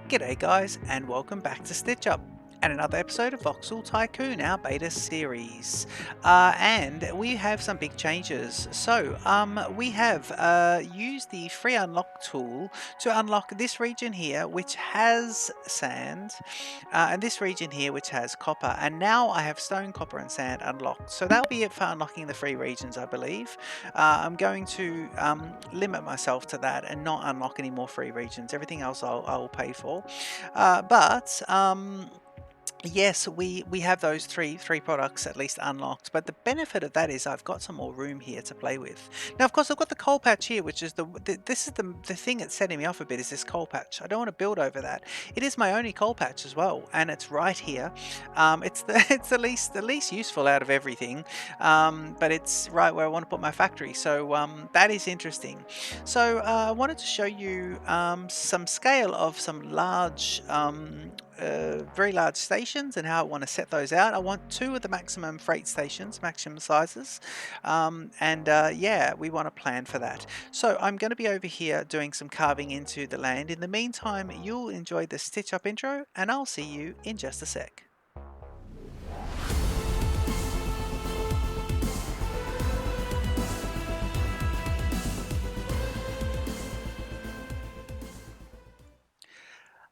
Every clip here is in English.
G'day guys, and welcome back to Stitch Up and another episode of Voxel Tycoon, our beta series. And we have some big changes. So we have used the free unlock tool to unlock this region here, which has sand, and this region here, which has copper. And now I have stone, copper, and sand unlocked. So that'll be it for unlocking the free regions, I believe. I'm going to limit myself to that and not unlock any more free regions. Everything else I'll pay for. But yes, we have those three products at least unlocked, but the benefit of that is I've got some more room here to play with. Now, of course, I've got the coal patch here, which is this is the thing that's setting me off a bit, is this coal patch. I don't want to build over that. It is my only coal patch as well, and it's right here. It's it's the least useful out of everything, but it's right where I want to put my factory. So that is interesting. So I wanted to show you some scale of some large. Very large stations and how I want to set those out. I want 2 of the maximum freight stations, maximum sizes, yeah, we want to plan for that. So I'm going to be over here doing some carving into the land. In the meantime, you'll enjoy the Stitch Up intro, and I'll see you in just a sec.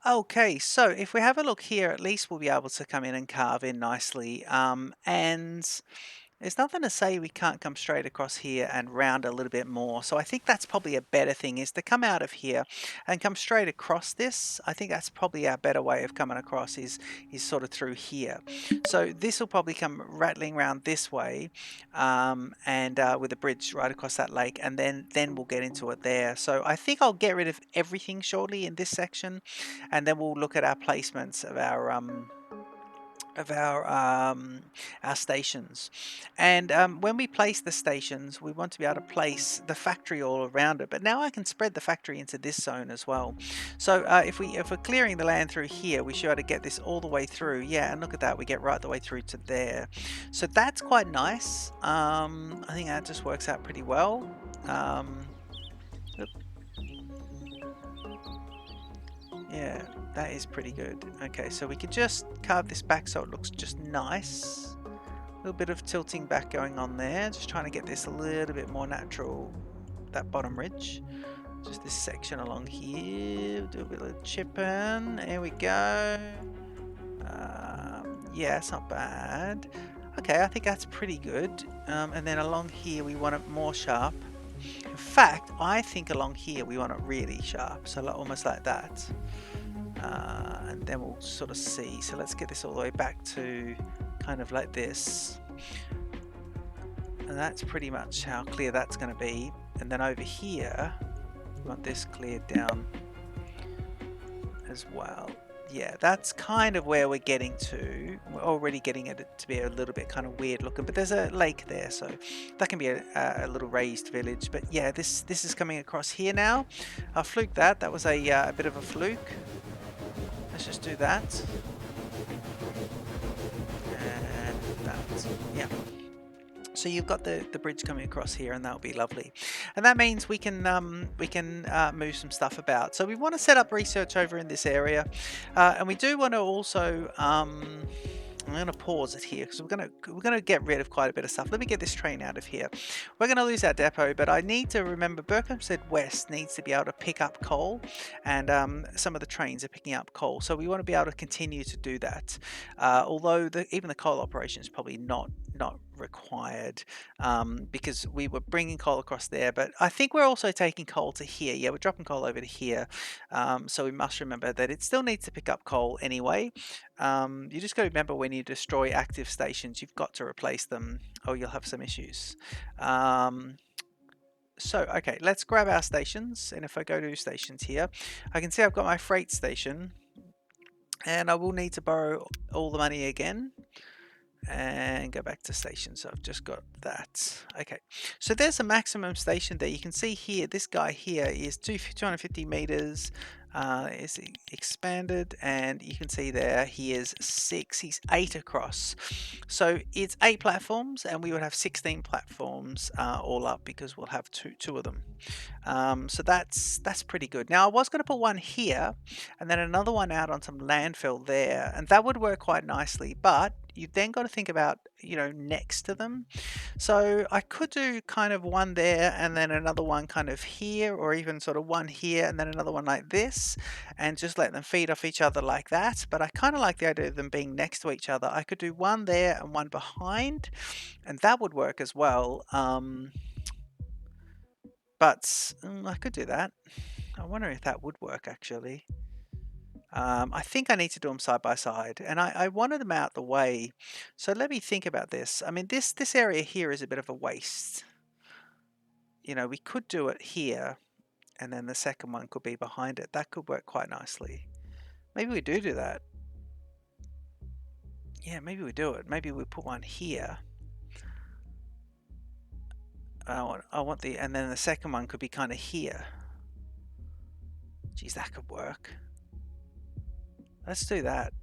Okay, so if we have a look here, at least we'll be able to come in and carve in nicely. And there's nothing to say we can't come straight across here and round a little bit more. So I think that's probably a better thing, is to come out of here and come straight across this. I think that's probably our better way of coming across, is sort of through here. So this will probably come rattling around this way, and with a bridge right across that lake, and then we'll get into it there. So I think I'll get rid of everything shortly in this section, and then we'll look at our placements of our stations. And when we place the stations, we want to be able to place the factory all around it. But now I can spread the factory into this zone as well. So if we're clearing the land through here, we should be able to get this all the way through. Yeah, and look at that, we get right the way through to there. So that's quite nice. I think that just works out pretty well. Yeah, that is pretty good. Okay, so we could just carve this back so it looks just nice. A little bit of tilting back going on there, just trying to get this a little bit more natural, that bottom ridge. Just this section along here, do a bit of chipping, there we go. Yeah, it's not bad. Okay, I think that's pretty good. And then along here we want it more sharp. In fact, I think along here we want it really sharp, so almost like that. And then we'll sort of see. So let's get this all the way back to kind of like this. And that's pretty much how clear that's going to be. And then over here, we want this cleared down as well. Yeah, that's kind of where we're getting to. We're already getting it to be a little bit kind of weird looking, but there's a lake there, so that can be a little raised village. But yeah, this is coming across here now. I fluked that. That was a bit of a fluke. Let's just do that. And that. Yeah. So you've got the bridge coming across here, and that'll be lovely. And that means we can move some stuff about. So we want to set up research over in this area, and we do want to also. I'm going to pause it here because we're going to get rid of quite a bit of stuff. Let me get this train out of here. We're going to lose our depot, but I need to remember Berkhamsted West needs to be able to pick up coal, and some of the trains are picking up coal. So we want to be able to continue to do that. Although even the coal operation is probably not required, because we were bringing coal across there, but I think we're also taking coal to here. Yeah, we're dropping coal over to here, so we must remember that it still needs to pick up coal anyway. You just got to remember, when you destroy active stations, you've got to replace them, or you'll have some issues. So okay, let's grab our stations, and if I go to stations here, I can see I've got my freight station, and I will need to borrow all the money again and go back to station. So I've just got that. Okay, so there's a maximum station there. You can see here, this guy here is 250 meters. Is expanded, and you can see there he is 6, he's 8 across. So it's 8 platforms, and we would have 16 platforms all up, because we'll have two of them. So that's pretty good. Now I was going to put one here and then another one out on some landfill there, and that would work quite nicely, but you've then got to think about, you know, next to them. So I could do kind of one there and then another one kind of here, or even sort of one here and then another one like this, and just let them feed off each other like that. But I kind of like the idea of them being next to each other. I could do one there and one behind, and that would work as well. But I could do that. I wonder if that would work actually. I think I need to do them side by side, and I wanted them out the way. So let me think about this. I mean, this area here is a bit of a waste. You know, we could do it here, and then the second one could be behind it. That could work quite nicely. Maybe we do that. Yeah, maybe we do it. Maybe we put one here. I want the, and then the second one could be kind of here. Geez, that could work. Let's do that.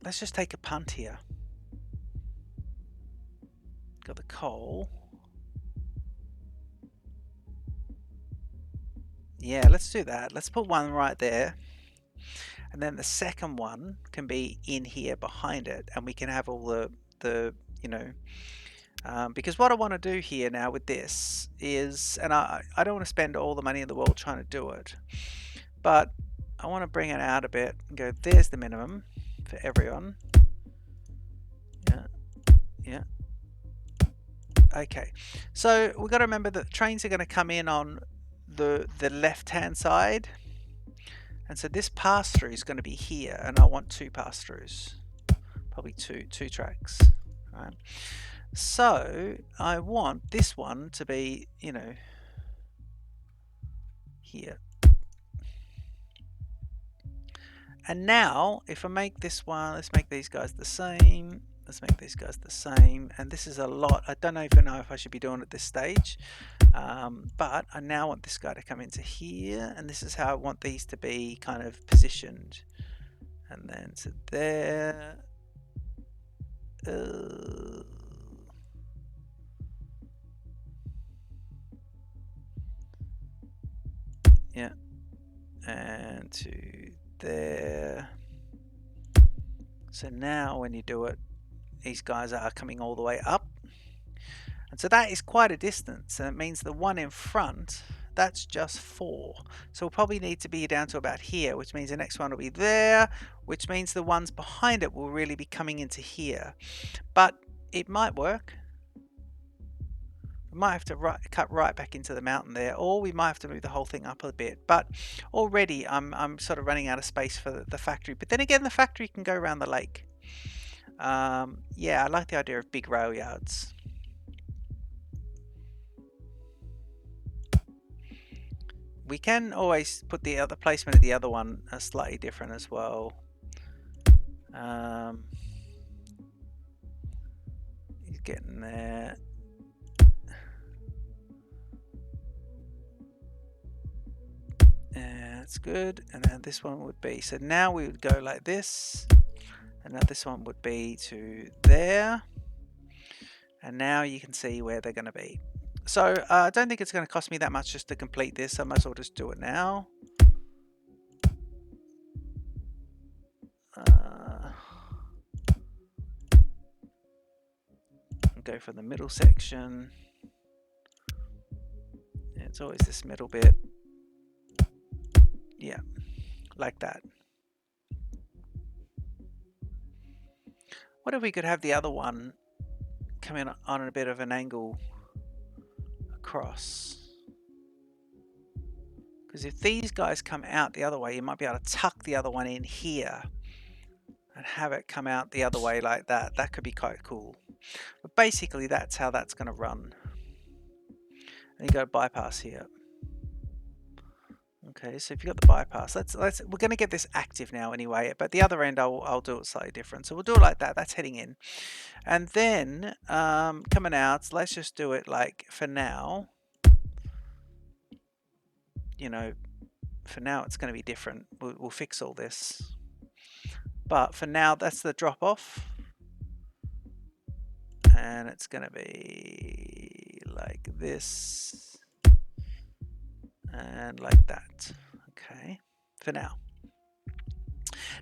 Let's just take a punt here. Got the coal. Yeah, let's do that. Let's put one right there. And then the second one can be in here behind it, and we can have all the you know, because what I want to do here now with this is, and I don't want to spend all the money in the world trying to do it, but I want to bring it out a bit and go, there's the minimum for everyone. Yeah. Okay, so we've got to remember that trains are going to come in on the left hand side, and so this pass through is going to be here, and I want 2 pass throughs, probably two tracks. Right. So I want this one to be, you know, here. And now if I make this one, let's make these guys the same. Let's make these guys the same. And this is a lot. I don't even know if I should be doing it at this stage. But I now want this guy to come into here. And this is how I want these to be kind of positioned. And then to there. Yeah. And to there. So now when you do it, these guys are coming all the way up. And so that is quite a distance, and it means the one in front, that's just 4. So we'll probably need to be down to about here, which means the next one will be there, which means the ones behind it will really be coming into here. But it might work. We might have to cut right back into the mountain there, or we might have to move the whole thing up a bit. But already I'm sort of running out of space for the factory. But then again, the factory can go around the lake. Yeah, I like the idea of big rail yards. We can always put the other placement of the other one slightly different as well. He's getting there. That's good. And then this one would be, so now we would go like this, and now this one would be to there, and now you can see where they're going to be. So I don't think it's going to cost me that much just to complete this. I might as well just do it now. Go for the middle section. It's always this middle bit. Yeah, like that. What if we could have the other one come in on a bit of an angle across? Because if these guys come out the other way, you might be able to tuck the other one in here and have it come out the other way like that. That could be quite cool. But basically that's how that's going to run. And you got a bypass here. Okay, so if you've got the bypass, we're going to get this active now anyway, but the other end I'll do it slightly different. So we'll do it like that. That's heading in. And then coming out, let's just do it like for now, you know, for now it's going to be different. We'll fix all this. But for now, that's the drop off. And it's going to be like this. And like that. Okay, for now.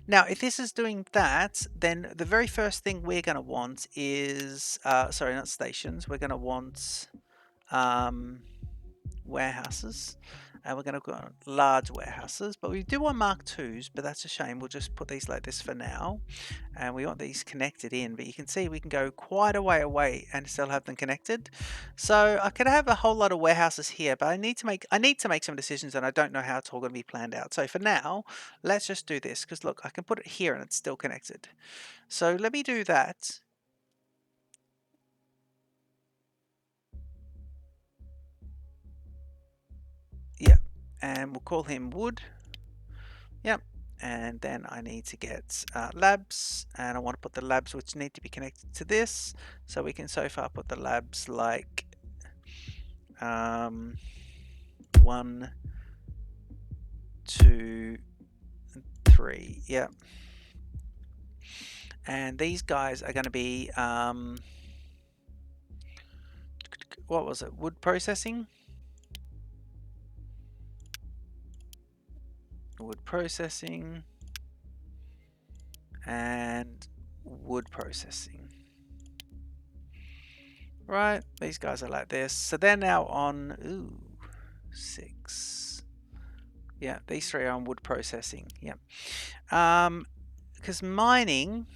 Now, if this is doing that, then the very first thing we're going to want is, sorry, not stations. We're going to want warehouses. And we're going to go on large warehouses. But we do want Mark IIs, but that's a shame. We'll just put these like this for now. And we want these connected in. But you can see we can go quite a way away and still have them connected. So I could have a whole lot of warehouses here, but I need to make some decisions, and I don't know how it's all going to be planned out. So for now, let's just do this, because look, I can put it here and it's still connected. So let me do that. Yeah, and we'll call him Wood. Yep. And then I need to get labs, and I want to put the labs which need to be connected to this. So we can so far put the labs like 1, 2, 3. Yep. And these guys are going to be what was it? Wood processing. Wood processing and wood processing. Right, these guys are like this. So they're now on 6. Yeah, these 3 are on wood processing. Yeah. Because mining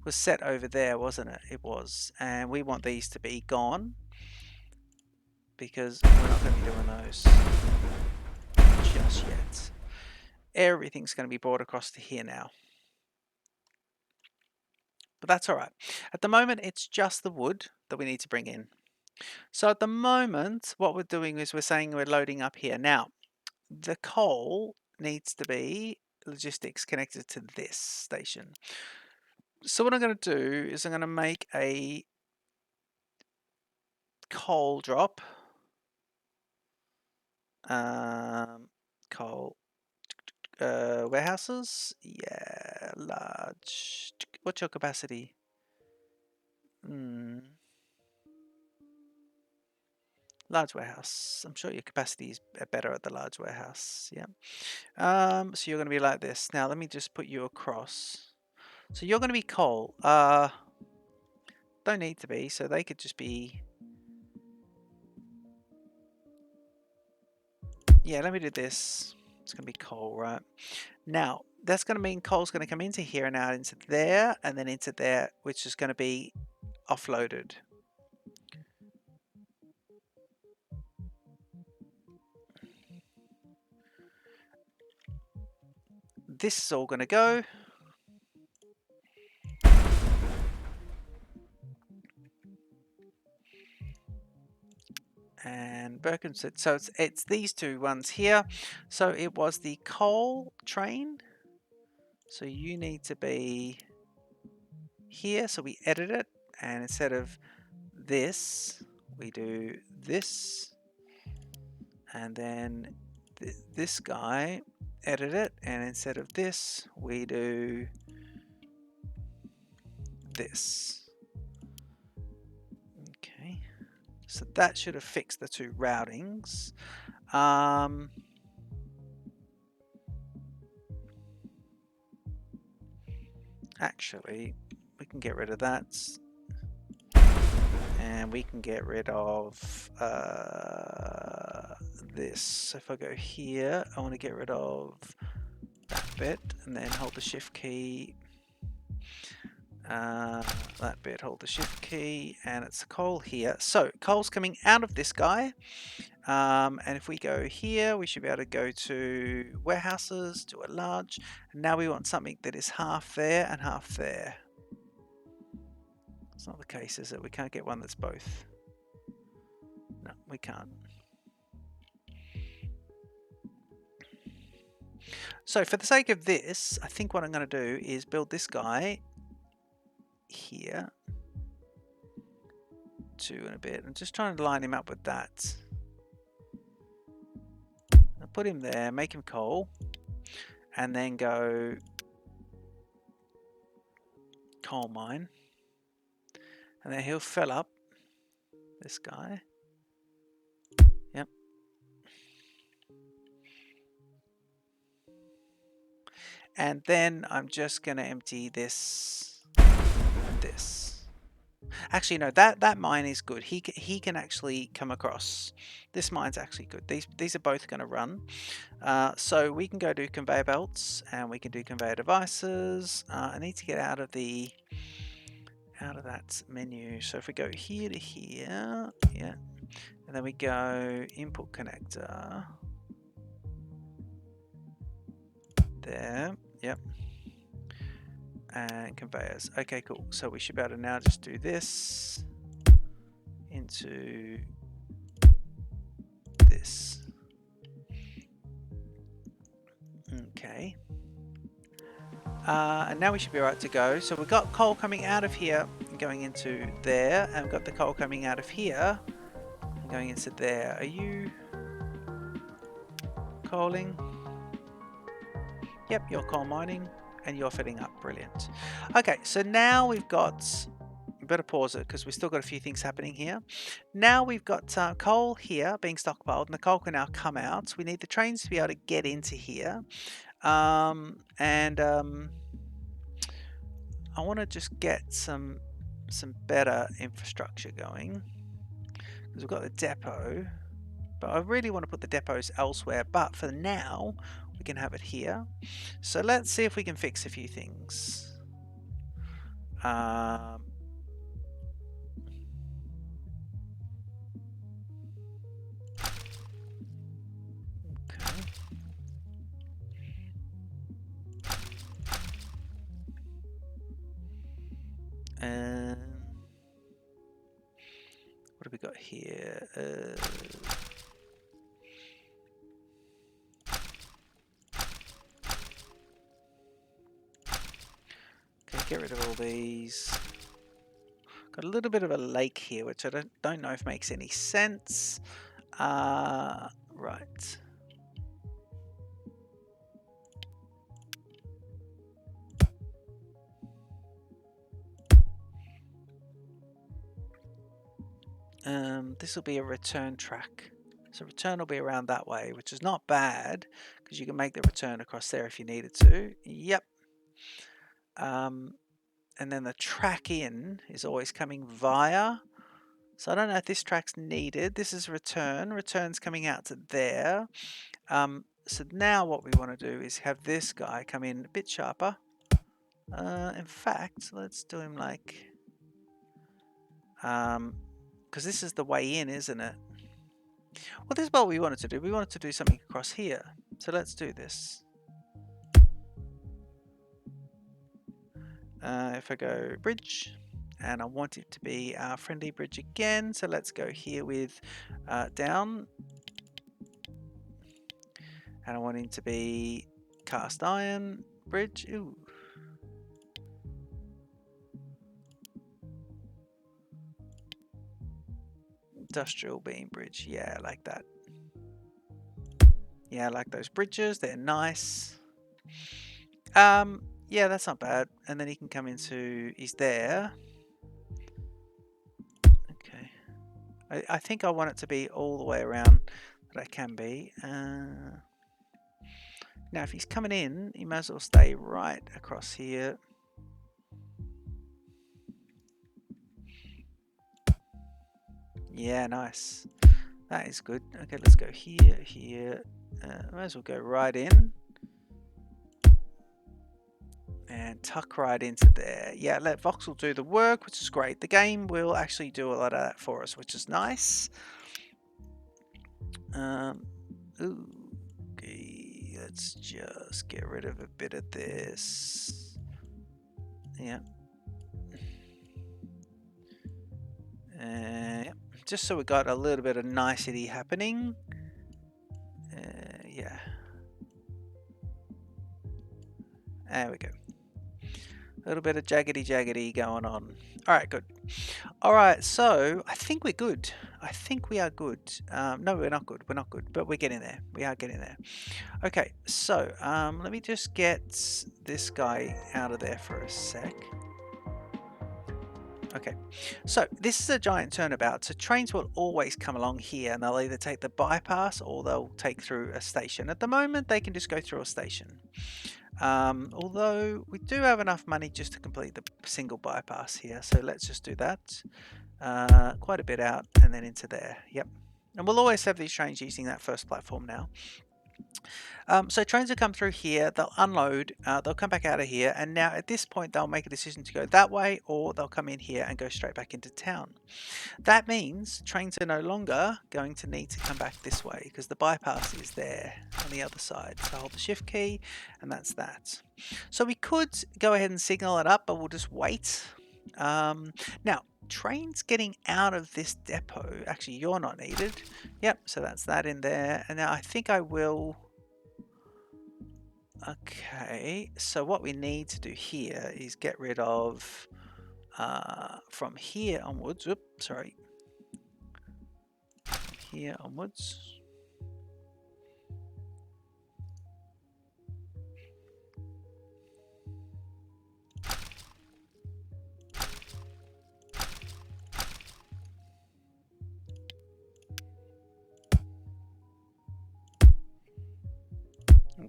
was set over there, wasn't it? It was. And we want these to be gone, because we're not going to be doing those just yet. Everything's going to be brought across to here now. But that's all right. At the moment, it's just the wood that we need to bring in. So at the moment, what we're doing is we're saying we're loading up here. Now, the coal needs to be logistics connected to this station. So what I'm going to do is I'm going to make a coal drop. Coal warehouses. Yeah, large. What's your capacity? Large warehouse. I'm sure your capacity is better at the large warehouse. Yeah. So you're going to be like this. Now let me just put you across. So you're going to be coal. Don't need to be. So they could just be. Yeah. Let me do this. It's going to be coal, right? Now that's going to mean coal's going to come into here and out into there and then into there, which is going to be offloaded. This is all going to go. And Birkin said, so it's these 2 ones here. So it was the coal train. So you need to be here. So we edit it, and instead of this, we do this. And then this guy, edit it, and instead of this, we do this. Okay. So that should have fixed the 2 routings. Actually, we can get rid of that. And we can get rid of this. So if I go here, I want to get rid of that bit, and then hold the shift key. That bit, hold the shift key, and it's coal here. So coal's coming out of this guy. And if we go here, we should be able to go to warehouses, do a large. And now we want something that is half there and half there. It's not the case, is it? We can't get one that's both. No, we can't. So for the sake of this, I think what I'm going to do is build this guy here. 2 and a bit. I'm just trying to line him up with that. I'll put him there, make him coal, and then go coal mine. And then he'll fill up this guy. Yep. And then I'm just going to empty this. Actually, no, that mine is good. He can actually come across. This mine's actually good. These are both going to run. So we can go do conveyor belts, and we can do conveyor devices. I need to get out of that menu. So if we go here to here, yeah, and then we go input connector. There, yep. And conveyors. Okay, cool. So we should be able to now just do this into this. Okay. And now we should be right to go. So we've got coal coming out of here and going into there, and we've got the coal coming out of here and going into there. Are you coaling? Yep, you're coal mining. And you're filling up. Brilliant. Okay, so now we've got, better pause it because we've still got a few things happening here. Now we've got coal here being stockpiled, and the coal can now come out. We need the trains to be able to get into here. I want to just get some better infrastructure going, because we've got the depot, but I really want to put the depots elsewhere, but for now we can have it here. So let's see if we can fix a few things. Okay. What have we got here? Okay, get rid of all these. Got a little bit of a lake here, which I don't know if makes any sense. Right. This will be a return track. So return will be around that way, which is not bad, because you can make the return across there if you needed to. Yep. And then the track in is always coming via. So I don't know if this track's needed. This is return. Return's coming out to there. So now what we want to do is have this guy come in a bit sharper. In fact, let's do him like... because this is the way in, isn't it? Well, this is what we wanted to do. We wanted to do something across here. So let's do this. If I go bridge, and I want it to be our friendly bridge again. So let's go here with down. And I want it to be cast iron bridge. Ooh. Industrial beam bridge. Yeah, I like that. Yeah, I like those bridges. They're nice. Yeah, that's not bad. And then he can come into... He's there. Okay. I think I want it to be all the way around that I can be. Now, if he's coming in, he might as well stay right across here. Yeah, nice. That is good. Okay, let's go here, here. Might as well go right in. And tuck right into there. Yeah, let Voxel do the work, which is great. The game will actually do a lot of that for us, which is nice. Okay, let's just get rid of a bit of this. Yeah. Yep. Just so we got a little bit of nicety happening. Yeah. There we go. A little bit of jaggedy going on. Alright, good. Alright, so I think we're good. I think we are good. No, we're not good. We're not good, but we're getting there. We are getting there. Okay, so let me just get this guy out of there for a sec. Okay, so this is a giant turnabout. So trains will always come along here and they'll either take the bypass or they'll take through a station. At the moment, they can just go through a station. Although we do have enough money just to complete the single bypass here. So let's just do that. Quite a bit out and then into there. Yep. And we'll always have these trains using that first platform now. So trains will come through here, they'll unload, they'll come back out of here, and now at this point they'll make a decision to go that way, or they'll come in here and go straight back into town. That means trains are no longer going to need to come back this way because the bypass is there on the other side. So hold the shift key and that's that. So we could go ahead and signal it up, but we'll just wait. Now, trains getting out of this depot, actually you're not needed. Yep, so that's that in there. And now I think I will... Okay, so what we need to do here is get rid of, from here onwards, oops, sorry, from here onwards,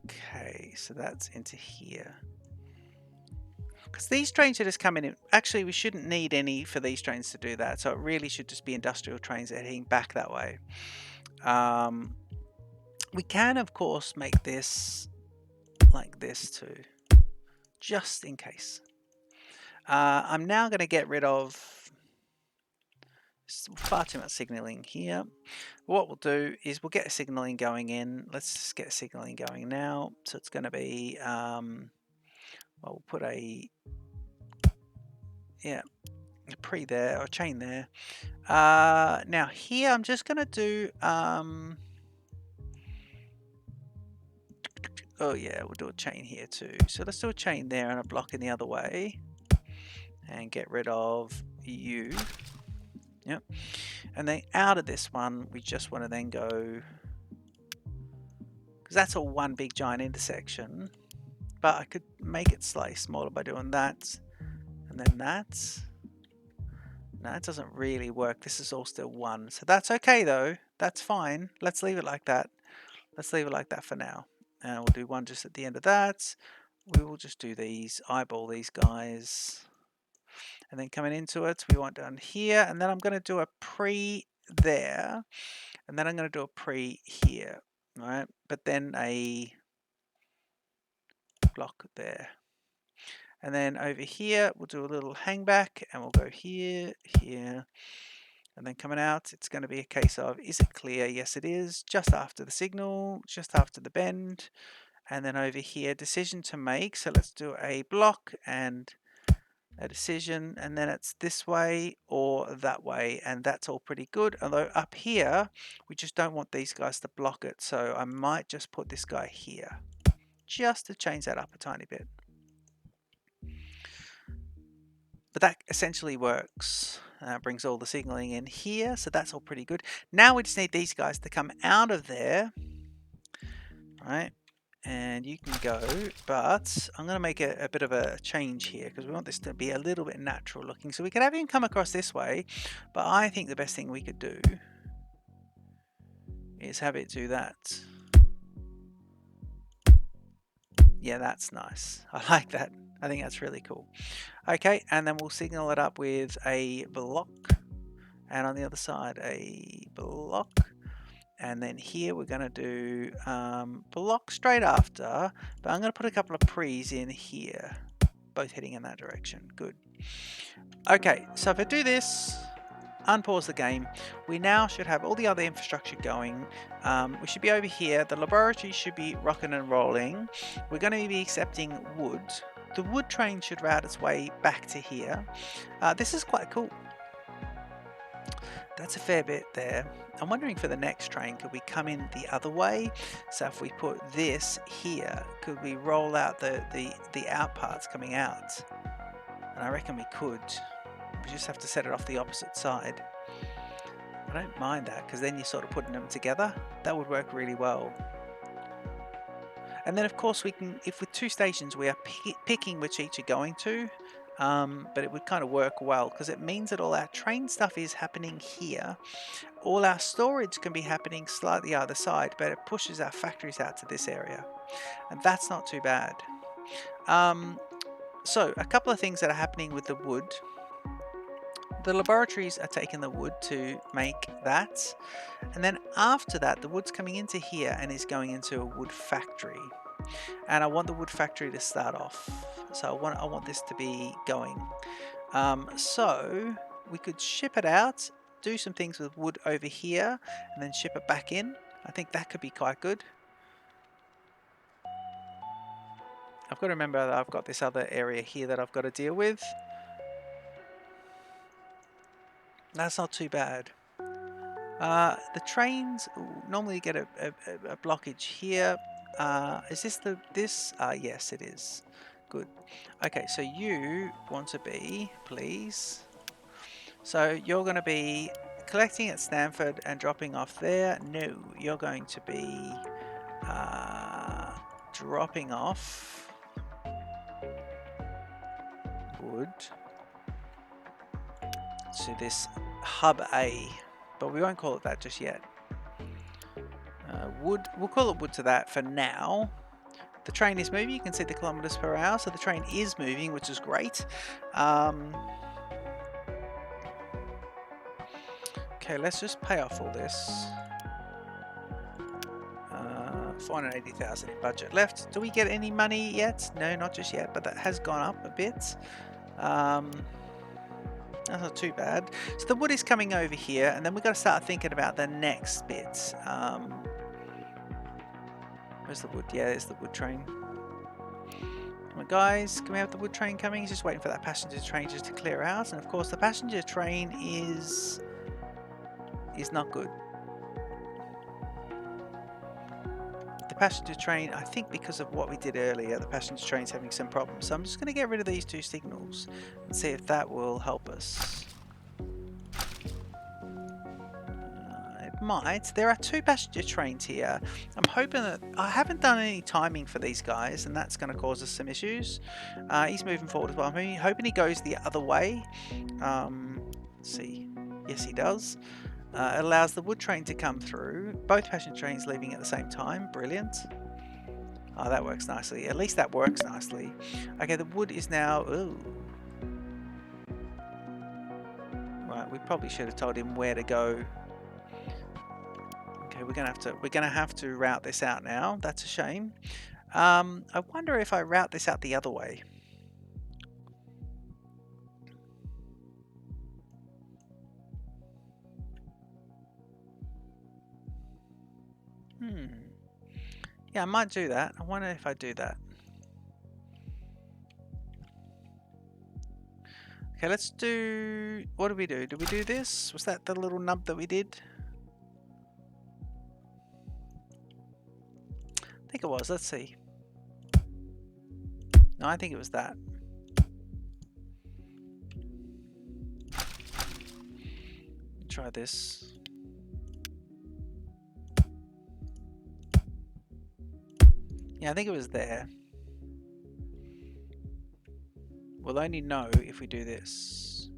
okay, so that's into here. Because these trains are just coming in. Actually, we shouldn't need any for these trains to do that. So it really should just be industrial trains heading back that way. We can, of course, make this like this too, just in case. I'm now going to get rid of far too much signaling here. What we'll do is we'll get a signaling going in. Let's just get signaling going now. So it's going to be, well, we'll put a pre there or chain there. Now here I'm just going to do, oh yeah, we'll do a chain here too. So let's do a chain there and a block in the other way and get rid of you. Yep. And then out of this one, we just want to then go, because that's all one big giant intersection, but I could make it slightly smaller by doing that and then that. No, it doesn't really work. This is all still one. So that's okay though. That's fine. Let's leave it like that. Let's leave it like that for now. And we'll do one just at the end of that. We will just do these, eyeball these guys. And then coming into it, we want down here. And then I'm going to do a pre there. And then I'm going to do a pre here. All right. But then a block there. And then over here, we'll do a little hang back and we'll go here, here. And then coming out, it's going to be a case of, is it clear? Yes, it is. Just after the signal, just after the bend. And then over here, decision to make. So let's do a block and a decision. And then it's this way or that way. And that's all pretty good. Although up here, we just don't want these guys to block it. So I might just put this guy here just to change that up a tiny bit. But that essentially works. Brings all the signaling in here, so that's all pretty good. Now we just need these guys to come out of there, right? And you can go, but I'm going to make a bit of a change here because we want this to be a little bit natural looking. So we could have him come across this way, but I think the best thing we could do is have it do that. Yeah, that's nice. I like that. I think that's really cool. Okay, and then we'll signal it up with a block. And on the other side, a block. And then here we're going to do block straight after. But I'm going to put a couple of pre's in here. Both heading in that direction. Good. Okay, so if I do this, unpause the game, we now should have all the other infrastructure going. We should be over here. The laboratory should be rocking and rolling. We're going to be accepting wood. The wood train should route its way back to here. This is quite cool. That's a fair bit there. I'm wondering for the next train, could we come in the other way? So if we put this here, could we roll out the out parts coming out? And I reckon we could. We just have to set it off the opposite side. I don't mind that, because then you're sort of putting them together. That would work really well. And then of course we can, if with 2 stations we are picking which each are going to, but it would kind of work well because it means that all our train stuff is happening here. All our storage can be happening slightly either side, but it pushes our factories out to this area. And that's not too bad. So a couple of things that are happening with the wood. The laboratories are taking the wood to make that. And then after that, the wood's coming into here and is going into a wood factory. And I want the wood factory to start off. So I want this to be going. So we could ship it out, do some things with wood over here, and then ship it back in. I think that could be quite good. I've got to remember that I've got this other area here that I've got to deal with. That's not too bad. The trains normally get a blockage here. Is this this? Yes, it is. Good. Okay, so you want to be, please. So you're going to be collecting at Stanford and dropping off there. No, you're going to be dropping off wood to this hub A, but we won't call it that just yet. Wood, we'll call it wood to that for now. The train is moving. You can see the kilometers per hour, so the train is moving, which is great. Okay, let's just pay off all this. 480,000 in budget left. Do we get any money yet? No, not just yet, but that has gone up a bit. That's not too bad. So the wood is coming over here, and then we've got to start thinking about the next bit. Where's the wood? Yeah, there's the wood train. Come on, guys, can we have the wood train coming? He's just waiting for that passenger train just to clear out, and of course the passenger train is not good. The passenger train, I think because of what we did earlier, the passenger train's having some problems. So I'm just going to get rid of these 2 signals and see if that will help us. It might. There are 2 passenger trains here. I'm hoping that I haven't done any timing for these guys, and that's going to cause us some issues. He's moving forward as well. I'm hoping he goes the other way. Let's see. Yes, he does. It allows the wood train to come through. Both passenger trains leaving at the same time. Brilliant. Oh, that works nicely. At least that works nicely. Okay, the wood is now... Ooh. Right, we probably should have told him where to go. Okay, we're gonna have to route this out now. That's a shame. I wonder if I route this out the other way. Yeah, I might do that. I wonder if I do that. Okay, let's do... What did we do? Did we do this? Was that the little nub that we did? I think it was. Let's see. No, I think it was that. Try this. Yeah, I think it was there. We'll only know if we do this.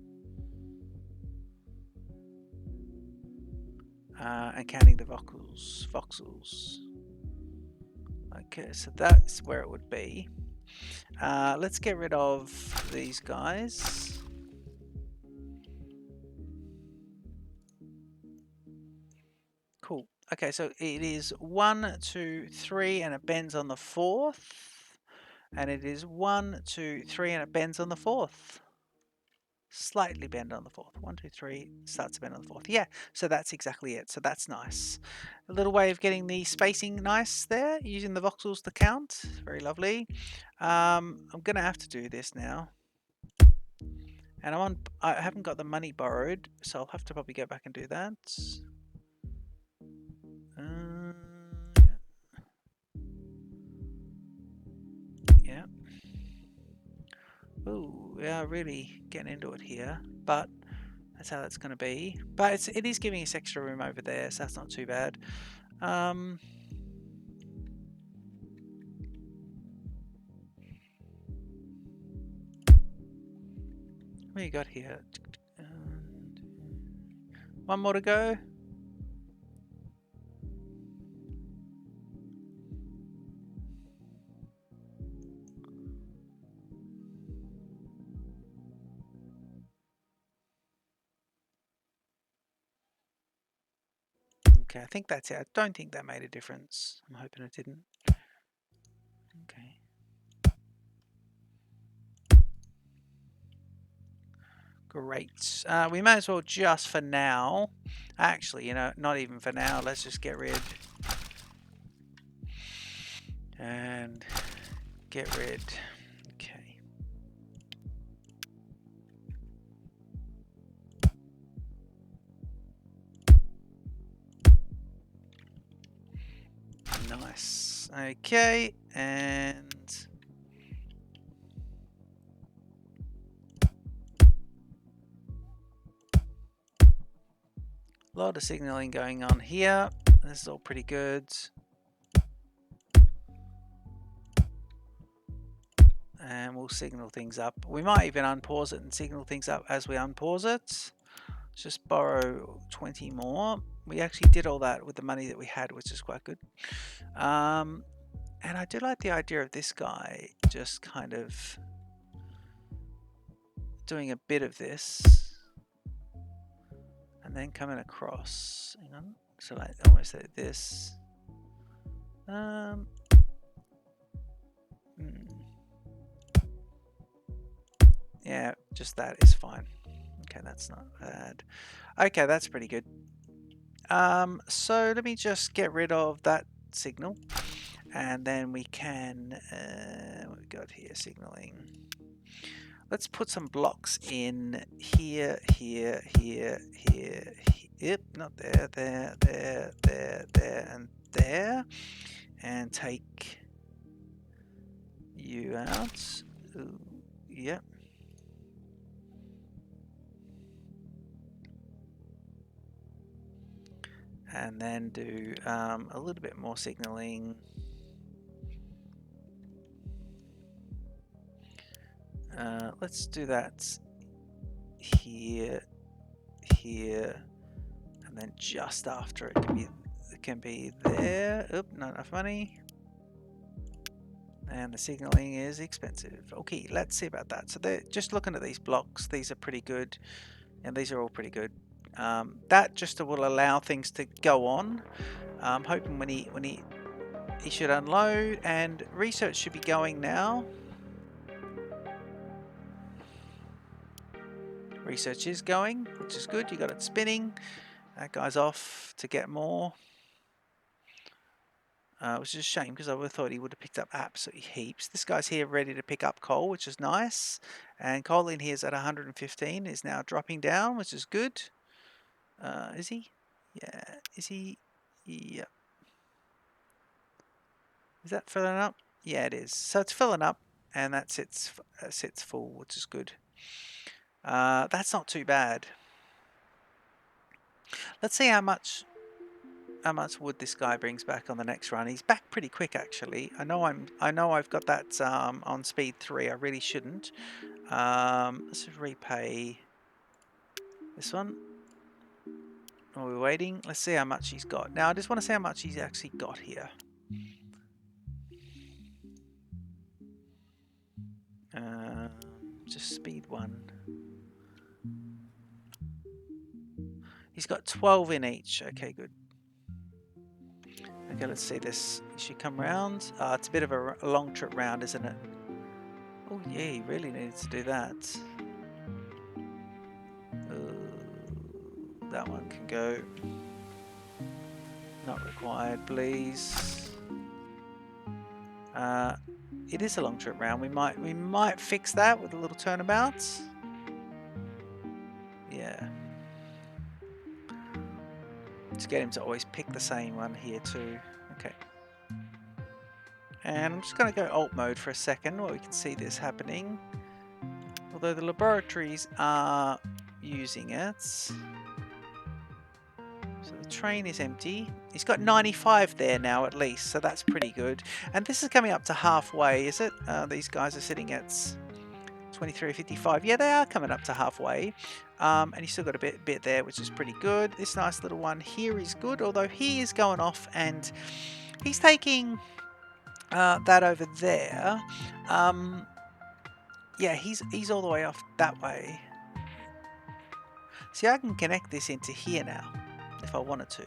And counting the voxels. Okay, so that's where it would be. Let's get rid of these guys. Cool. Okay, so it is 1, 2, 3, and it bends on the 4th. And it is 1, 2, 3, and it bends on the 4th. Slightly bend on the 4th. 1, 2, 3, starts to bend on the 4th. Yeah, so that's exactly it. So that's nice. A little way of getting the spacing nice there, using the voxels to count. Very lovely. I'm going to have to do this now. And I haven't got the money borrowed, so I'll have to probably go back and do that. Yeah. Ooh, we are really getting into it here, but That's how that's going to be. But it is giving us extra room over there, so that's not too bad. What you got here? One more to go. Okay, I think that's it. I don't think that made a difference. I'm hoping it didn't. Okay. Great. We may as well just for now. Actually, you know, not even for now. Let's just get rid. And get rid. Okay. Nice. Okay, and a lot of signaling going on here. This is all pretty good. And we'll signal things up. We might even unpause it and signal things up as we unpause it. Let's just borrow 20 more. We actually did all that with the money that we had, which is quite good. And I do like the idea of this guy just kind of doing a bit of this and then coming across. Hang on. So like almost like this. Yeah, just that is fine. Okay, that's not bad. Okay, that's pretty good. So let me just get rid of that signal, and then we can what we got here, signaling. Let's put some blocks in here, here, here, here, yep, not there, there, there, there, there, and there, and take you out. Ooh, yep. And then do a little bit more signaling. Let's do that here, here, and then just after it can be there. Oop, not enough money. And the signaling is expensive. Okay, let's see about that. So they're just looking at these blocks. These are pretty good, and these are all pretty good. That just will allow things to go on. I'm hoping when he should unload, and research should be going now. Research is going, which is good. You got it spinning. That guy's off to get more. Which is a shame because I would have thought he would have picked up absolutely heaps. This guy's here ready to pick up coal, which is nice. And coal in here is at 115, is now dropping down, which is good. Is he? Yeah. Is he? Yep. Is that filling up? Yeah, it is. So it's filling up, and that sits full, which is good. That's not too bad. Let's see how much wood this guy brings back on the next run. He's back pretty quick, actually. I know I've got that on speed 3. I really shouldn't. Let's repay this one. While we're waiting, let's see how much he's got. Now I just want to see how much he's actually got here. Just speed 1. He's got 12 in each. Okay, good. Okay, let's see this. He should come round. It's a bit of a long trip round, isn't it? Oh yeah, he really needs to do that. That one can go. Not required, please. It is a long trip round. We might fix that with a little turnabout. Yeah. Just get him to always pick the same one here too. Okay. And I'm just going to go alt mode for a second while we can see this happening. Although the laboratories are, using it. So the train is empty. He's got 95 there now at least, so that's pretty good. And this is coming up to halfway, is it? These guys are sitting at 23.55. Yeah, they are coming up to halfway. And he's still got a bit there, which is pretty good. This nice little one here is good, although he is going off and he's taking that over there. Yeah, he's all the way off that way. See, I can connect this into here now if I wanted to.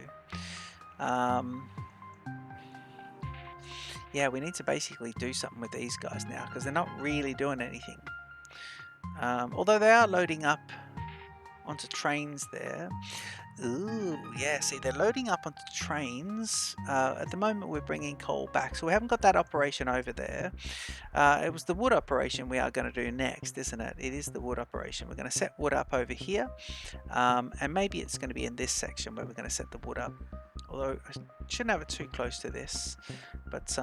Yeah, we need to basically do something with these guys now because they're not really doing anything. Although they are loading up onto trains there. Ooh, yeah, see, they're loading up onto trains. At the moment, we're bringing coal back, so we haven't got that operation over there. It was the wood operation we are going to do next, isn't it? It is the wood operation. We're going to set wood up over here, and maybe it's going to be in this section where we're going to set the wood up. Although I shouldn't have it too close to this, but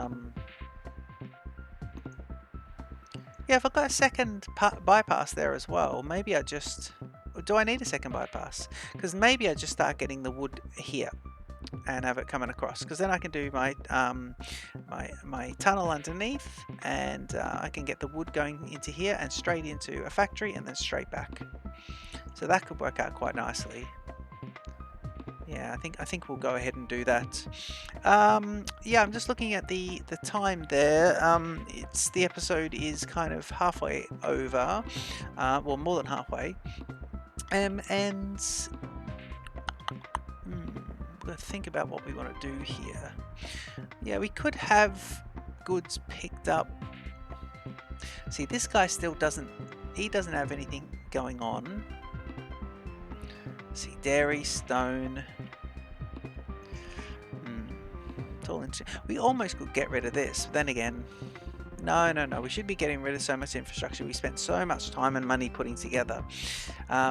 yeah, if I've got a second bypass there as well, maybe I just... Do I need a second bypass? Because maybe I just start getting the wood here and have it coming across. Because then I can do my my tunnel underneath, and I can get the wood going into here and straight into a factory and then straight back. So that could work out quite nicely. Yeah, I think we'll go ahead and do that. Yeah, I'm just looking at the time there. It's the episode is kind of halfway over, well, more than halfway. And we've got to think about what we want to do here. Yeah, we could have goods picked up. See, this guy still doesn't have anything going on. See, dairy, stone. It's all interesting. We almost could get rid of this, but then again, no. We should be getting rid of so much infrastructure we spent so much time and money putting together.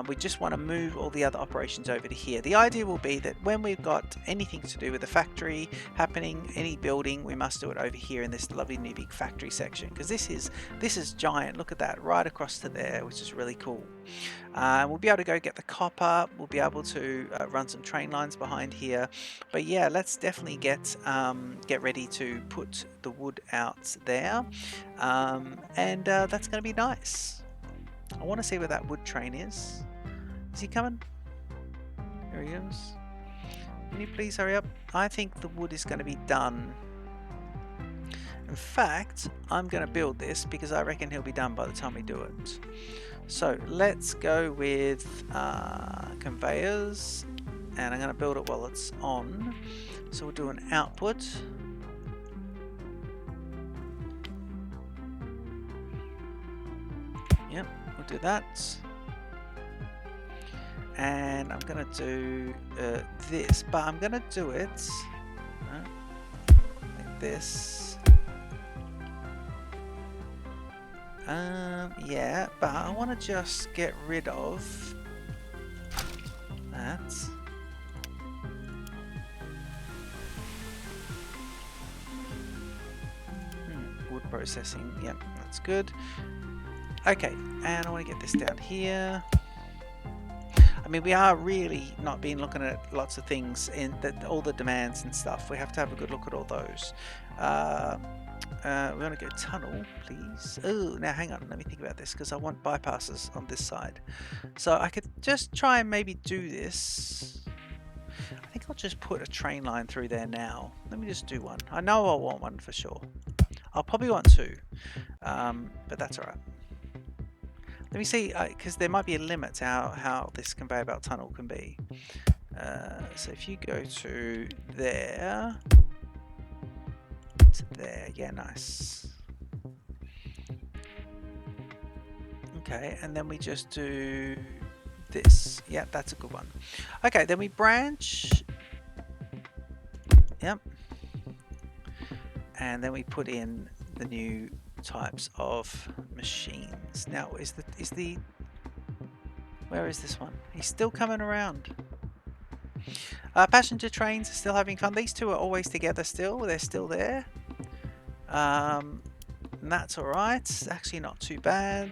We just want to move all the other operations over to here. The idea will be that when we've got anything to do with the factory happening, any building, we must do it over here in this lovely new big factory section, because this is giant. Look at that, right across to there, which is really cool. We'll be able to go get the copper. We'll be able to run some train lines behind here. But yeah, let's definitely get ready to put the wood out there, and that's going to be nice. I want to see where that wood train is. Is he coming? There he is. Can you please hurry up? I think the wood is going to be done. In fact, I'm going to build this because I reckon he'll be done by the time we do it. So let's go with conveyors, and I'm going to build it while it's on. So we'll do an output. Yep, we'll do that. And I'm going to do this, but I'm going to do it like this. Yeah, but I want to just get rid of that. Wood processing, yep, that's good. Okay, and I want to get this down here. I mean, we are really not been looking at lots of things in all the demands and stuff. We have to have a good look at all those. We want to go tunnel, please. Oh, now hang on, let me think about this, because I want bypasses on this side. So I could just try and maybe do this. I think I'll just put a train line through there now. Let me just do one. I know I'll want one for sure. I'll probably want two, but that's all right. Let me see, because there might be a limit to how this conveyor belt tunnel can be. So if you go to there, to there, yeah, nice. Okay, and then we just do this. Yeah, that's a good one. Okay, then we branch. Yep. And then we put in the new types of machines. Now, where is this one? He's still coming around. Passenger trains are still having fun. These two are always together still. They're still there. And that's alright. Actually not too bad.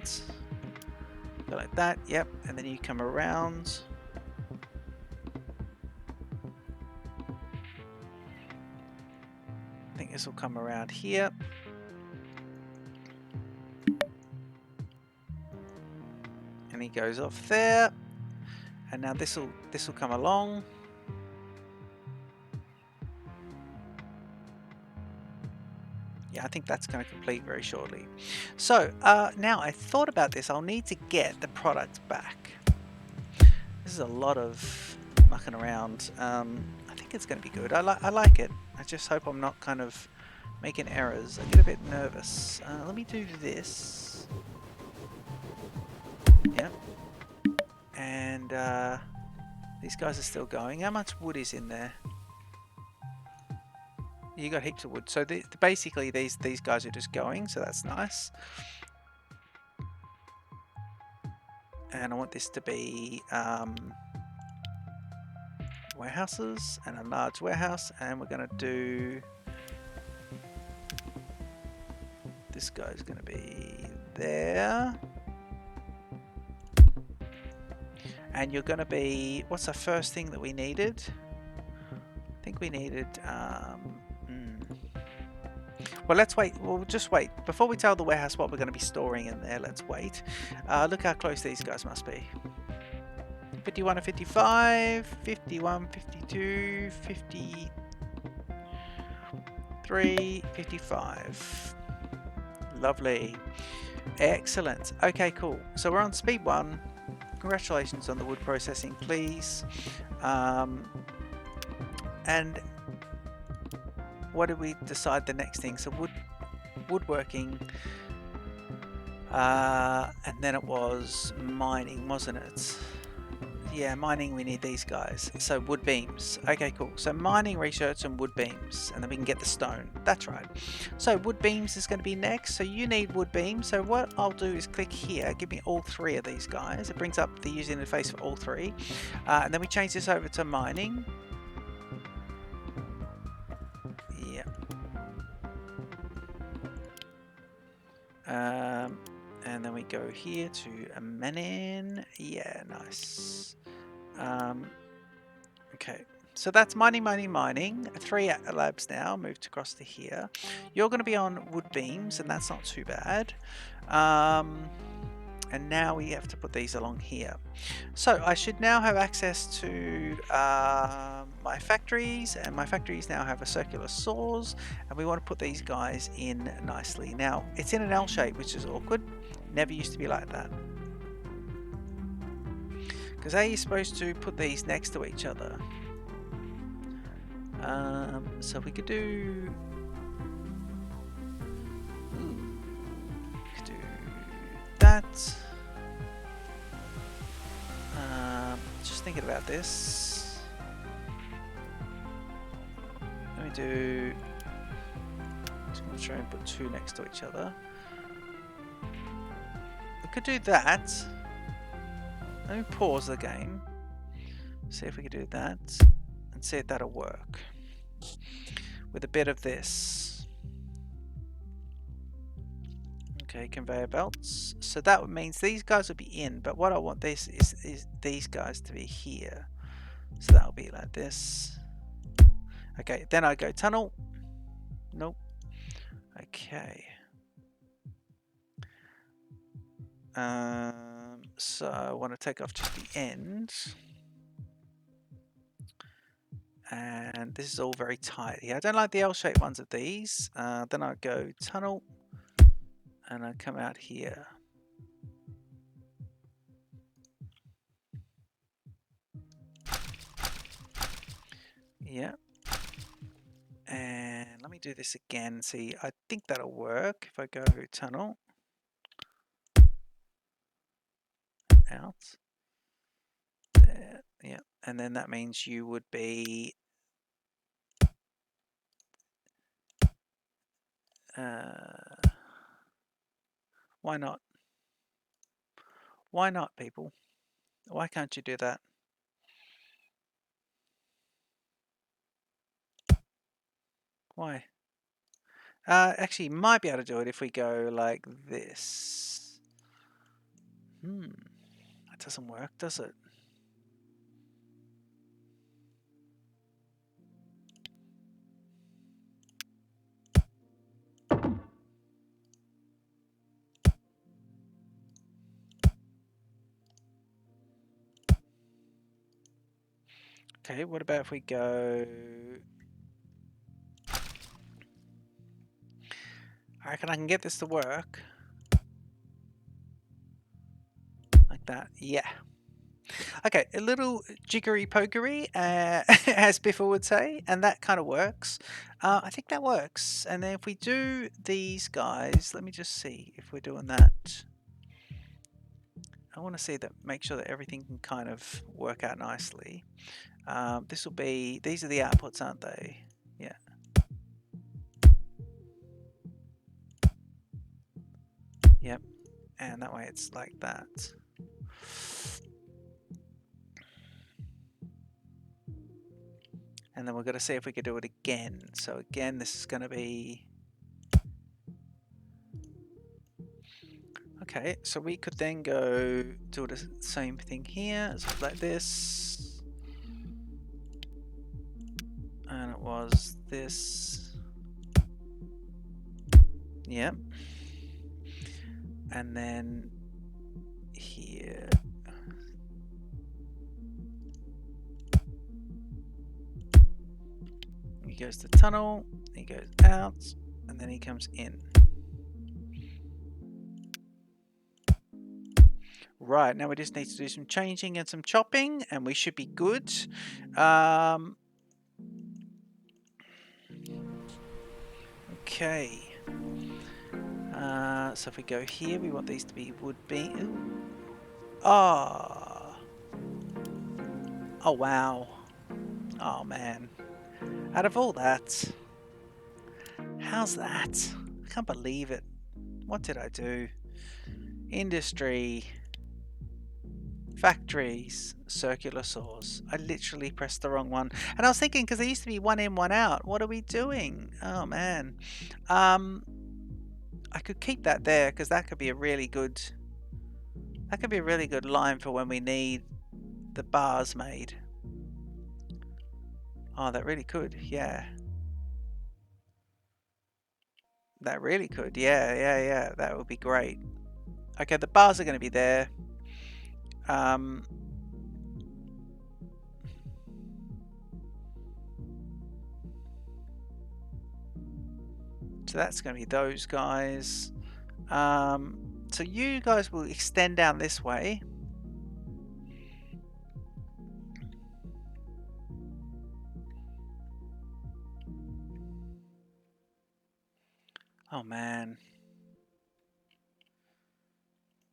Go like that, yep, and then you come around. I think this will come around here. And he goes off there. And now this will come along. Yeah, I think that's going to complete very shortly. So now I thought about this. I'll need to get the product back. This is a lot of mucking around. I think it's going to be good. I like it. I just hope I'm not kind of making errors. I get a bit nervous. Let me do this. Yep. And these guys are still going. How much wood is in there? You got heaps of wood. So basically these guys are just going, so that's nice. And I want this to be warehouses and a large warehouse, and we're going to do this guy's going to be there, and you're going to be, what's the first thing that we needed? I think we needed well, let's wait. We'll just wait. Before we tell the warehouse what we're going to be storing in there, let's wait. Look how close these guys must be. 51 and 55, 51, 52, 53, 55. Lovely. Excellent. Okay, cool. So we're on speed 1. Congratulations on the wood processing, please. And what did we decide the next thing? So woodworking, and then it was mining, wasn't it? Yeah, mining, we need these guys. So wood beams. Okay, cool. So mining research and wood beams, and then we can get the stone. That's right. So wood beams is going to be next. So you need wood beams. So what I'll do is click here, give me all 3 of these guys. It brings up the user interface for all 3. And then we change this over to mining. And then we go here to a Menin. Yeah, nice. Okay, so that's mining. 3 labs now moved across to here. You're going to be on wood beams, and that's not too bad. And now we have to put these along here. So I should now have access to my factories, and my factories now have a circular saws, and we want to put these guys in nicely. Now it's in an L shape, which is awkward. Never used to be like that. Because how are you supposed to put these next to each other? So we could do... that. Just thinking about this. Let me do... just going to try and put 2 next to each other. We could do that. Let me pause the game. See if we can do that. And see if that'll work. With a bit of this. Okay, conveyor belts. So that means these guys will be in, but what I want this is these guys to be here. So that'll be like this. Okay, then I go tunnel. Nope. Okay. So I want to take off just the end. And this is all very tight here. I don't like the L-shaped ones of these. Then I go tunnel. And I come out here. Yeah. And let me do this again. See, I think that'll work. If I go tunnel. Out. There. Yeah. And then that means you would be... why not? Why not, people? Why can't you do that? Why? Actually, might be able to do it if we go like this. doesn't work, does it? Okay, what about if we go... I reckon I can get this to work. Like that, yeah. Okay, a little jiggery pokery, as Biffa would say, and that kind of works. I think that works. And then if we do these guys, let me just see if we're doing that. I want to see that, make sure that everything can kind of work out nicely. This will be, these are the outputs, aren't they? Yeah. Yep. And that way it's like that. And then we're going to see if we could do it again. So again, this is going to be... Okay, so we could then go do the same thing here, so like this. And it was this. Yep. And then here. He goes to tunnel, he goes out, and then he comes in. Right, now we just need to do some changing and some chopping, and we should be good. Okay. So if we go here, we want these to be wood beam. Oh. Oh, wow. Oh, man. Out of all that, how's that? I can't believe it. What did I do? Industry, factories, circular saws. I literally pressed the wrong one. And I was thinking, because there used to be one in, one out. What are we doing? Oh, man. I could keep that there, because that could be a really good... That could be a really good line for when we need the bars made. Oh, that really could, yeah. That really could, yeah. That would be great. Okay, the bars are going to be there. So that's going to be those guys. So you guys will extend down this way. Oh, man.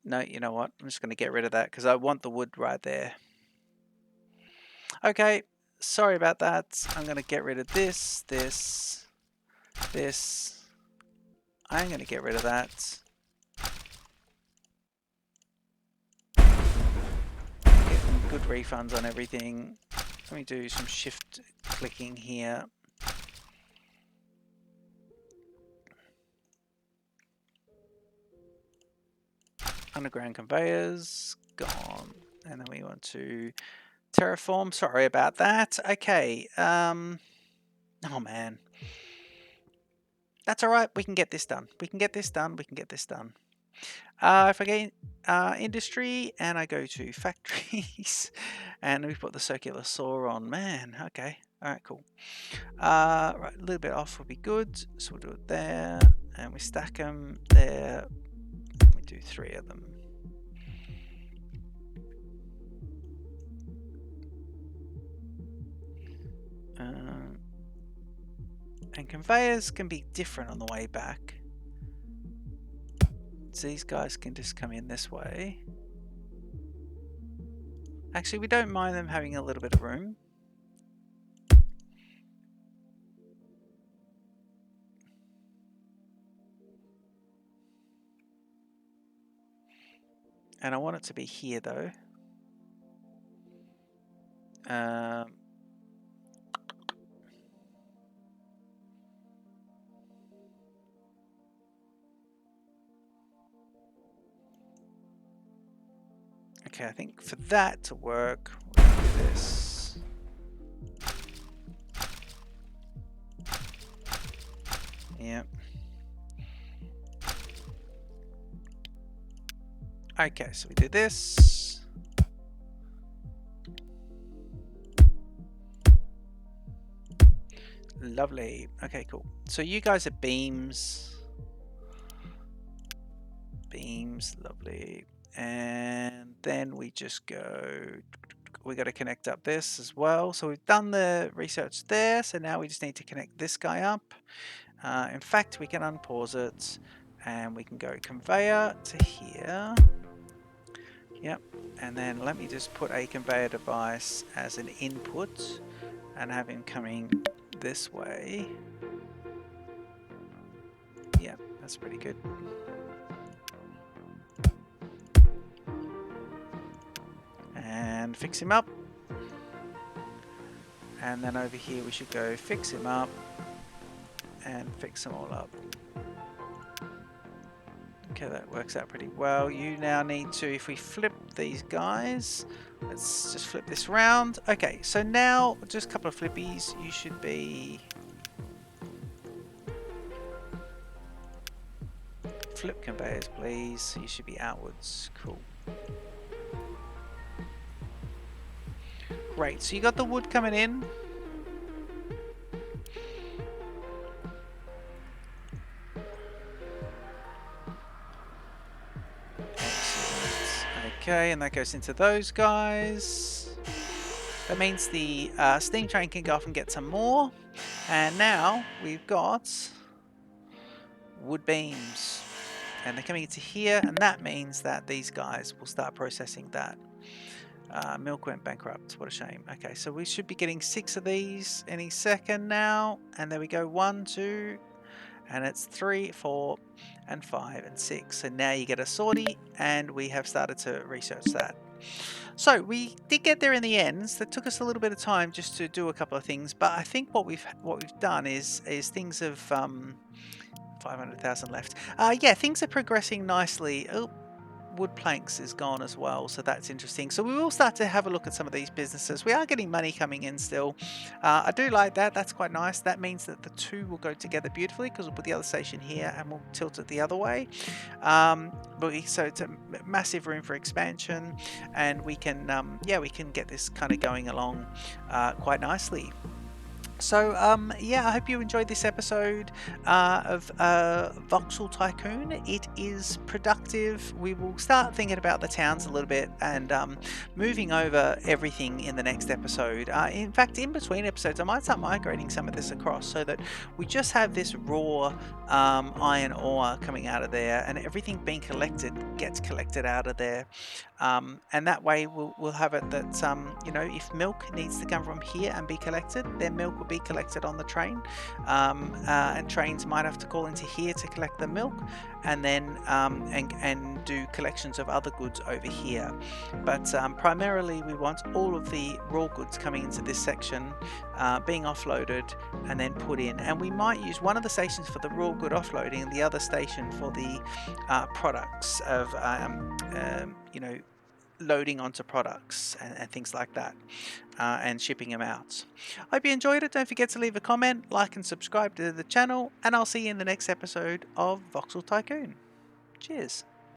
No, you know what? I'm just going to get rid of that because I want the wood right there. Okay, sorry about that. I'm going to get rid of this, this, this. I'm going to get rid of that. Getting good refunds on everything. Let me do some shift clicking here. Underground conveyors, gone. And then we want to terraform. Sorry about that. Okay. Oh, man. That's all right. We can get this done. We can get this done. We can get this done. If I get industry and I go to factories and we put the circular saw on, man, okay. All right, cool. Right, a little bit off would be good. So we'll do it there and we stack them there. We do 3 of them. And conveyors can be different on the way back. So these guys can just come in this way. Actually, we don't mind them having a little bit of room. And I want it to be here though. Okay, I think for that to work, we're going to do this. Yep. Okay, so we do this. Lovely. Okay, cool. So you guys are beams. Beams, lovely. And then we just go, we got to connect up this as well. So we've done the research there. So now we just need to connect this guy up. In fact, we can unpause it and we can go conveyor to here. Yep. And then let me just put a conveyor device as an input and have him coming this way. Yeah, that's pretty good. And fix him up. And then over here we should go fix him up and fix them all up. Okay, that works out pretty well. You now need to, if we flip these guys, let's just flip this round. Okay, so now just a couple of flippies. You should be flip conveyors, please. You should be outwards. Cool. Great, so you got the wood coming in. Excellent. Okay, and that goes into those guys. That means the steam train can go off and get some more. And now we've got wood beams. And they're coming into here, and that means that these guys will start processing that. Milk went bankrupt. What a shame. Okay, so we should be getting 6 of these any second now. And there we go. 1, 2, and it's 3, 4, and 5, and 6. So now you get a sortie, and we have started to research that. So we did get there in the end. So it took us a little bit of time just to do a couple of things. But I think what we've done is things have 500,000 left. Yeah, things are progressing nicely. Oh, wood planks is gone as well, so that's interesting. So we will start to have a look at some of these businesses. We are getting money coming in still. I do like that. That's quite nice. That means that the two will go together beautifully, because we'll put the other station here and we'll tilt it the other way. So it's a massive room for expansion, and we can yeah, we can get this kind of going along quite nicely. So yeah, I hope you enjoyed this episode of Voxel Tycoon. It is productive. We will start thinking about the towns a little bit and moving over everything in the next episode. In fact, in between episodes, I might start migrating some of this across so that we just have this raw iron ore coming out of there, and everything being collected gets collected out of there. And that way we'll have it that you know, if milk needs to come from here and be collected, then milk will be collected on the train, and trains might have to call into here to collect the milk, and then and do collections of other goods over here. But primarily we want all of the raw goods coming into this section being offloaded and then put in, and we might use one of the stations for the raw good offloading and the other station for the products of you know, loading onto products and things like that, and shipping them out. I hope you enjoyed it. Don't forget to leave a comment, like and subscribe to the channel, and I'll see you in the next episode of Voxel Tycoon. Cheers.